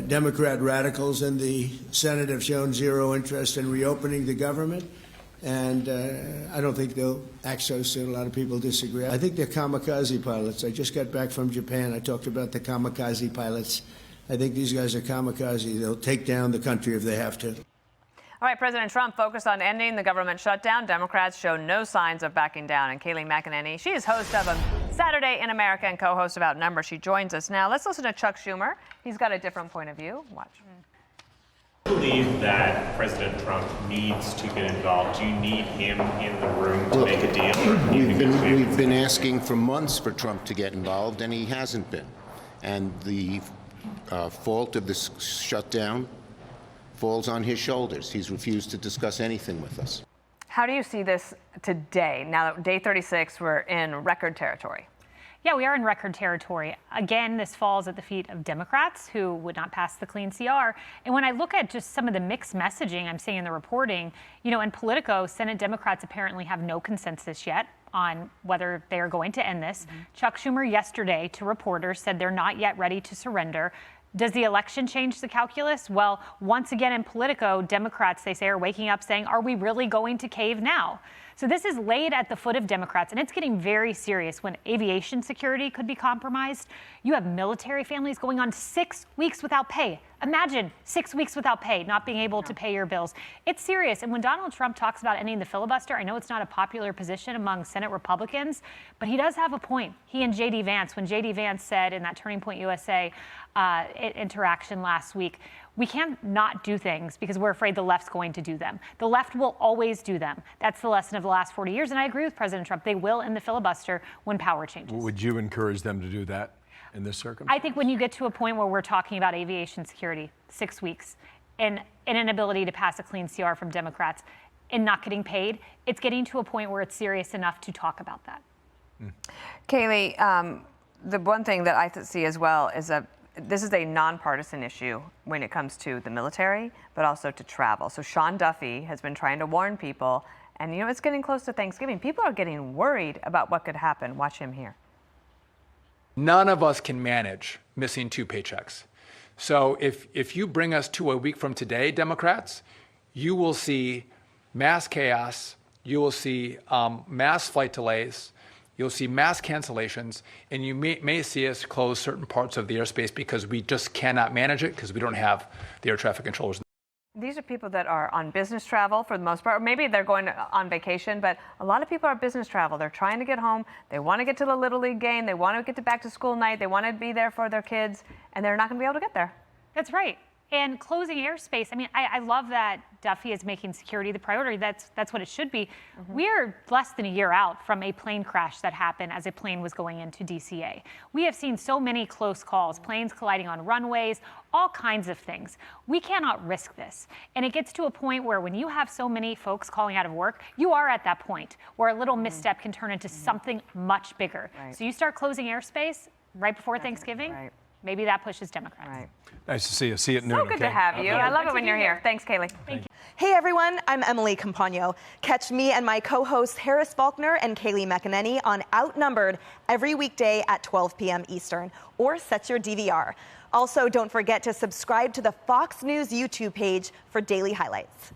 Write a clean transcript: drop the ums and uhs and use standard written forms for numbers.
Democrat radicals in the Senate have shown zero interest in reopening the government. And I don't think they'll act so soon. A lot of people disagree. I think they're kamikaze pilots. I just got back from Japan. I talked about the kamikaze pilots. I think these guys are kamikaze. They'll take down the country if they have to. All right, President Trump focused on ending the government shutdown. Democrats show no signs of backing down. And Kayleigh McEnany, she is host of a Saturday in America and co-host of Outnumbered. She joins us now. Let's listen to Chuck Schumer. He's got a different point of view. Watch. I believe that President Trump needs to get involved. Do you need him in the room to make a deal? We've been asking for months for Trump to get involved, and he hasn't been. And the fault of this shutdown falls on his shoulders. He's refused to discuss anything with us. How do you see this today? Now, day 36, we're in record territory. Yeah, we are in record territory. Again, this falls at the feet of Democrats who would not pass the clean CR. And when I look at just some of the mixed messaging I'm seeing in the reporting, you know, in Politico, Senate Democrats apparently have no consensus yet on whether they are going to end this. Chuck Schumer yesterday to reporters said they're not yet ready to surrender. Does the election change the calculus? Well, once again in Politico, Democrats, they say, are waking up saying, are we really going to cave now? So this is laid at the foot of Democrats, and it's getting very serious when aviation security could be compromised. You have military families going on 6 weeks without pay. Imagine 6 weeks without pay, not being able to pay your bills. It's serious. And when Donald Trump talks about ending the filibuster, I know it's not a popular position among Senate Republicans, but he does have a point. He and J.D. Vance, when J.D. Vance said in that Turning Point USA interaction last week, we can't not do things because we're afraid the left's going to do them. The left will always do them. That's the lesson of the last 40 years. And I agree with President Trump. They will end the filibuster when power changes. Would you encourage them to do that in this circumstance? I think when you get to a point where we're talking about aviation security, 6 weeks, and an inability to pass a clean CR from Democrats and not getting paid, it's getting to a point where it's serious enough to talk about that. Kayleigh, the one thing that I see as well is this is a nonpartisan issue when it comes to the military, but also to travel. So Sean Duffy has been trying to warn people, and you know, it's getting close to Thanksgiving. People are getting worried about what could happen. Watch him here. None of us can manage missing 2 paychecks. So if you bring us to a week from today, Democrats, you will see mass chaos, you will see mass flight delays, you'll see mass cancellations, and you may see us close certain parts of the airspace because we just cannot manage it because we don't have the air traffic controllers. These are people that are on business travel for the most part, or maybe they're going on vacation, but a lot of people are business travel. They're trying to get home. They want to get to the Little League game. They want to get to back to school night. They want to be there for their kids, and they're not going to be able to get there. That's right. And closing airspace, I mean, I love that Duffy is making security the priority. That's what it should be. We're less than a year out from a plane crash that happened as a plane was going into DCA. We have seen so many close calls, planes colliding on runways, all kinds of things. We cannot risk this. And it gets to a point where when you have so many folks calling out of work, you are at that point where a little misstep can turn into something much bigger. So you start closing airspace right before Thanksgiving. Maybe that pushes Democrats. Nice to see you. See you at noon. So good to have you. I love it when you're here. Thanks, Kayleigh. Thank you. Hey everyone, I'm Emily Campagno. Catch me and my co-hosts Harris Faulkner and Kayleigh McEnany on Outnumbered every weekday at 12 p.m. Eastern, or set your DVR. Also, don't forget to subscribe to the Fox News YouTube page for daily highlights.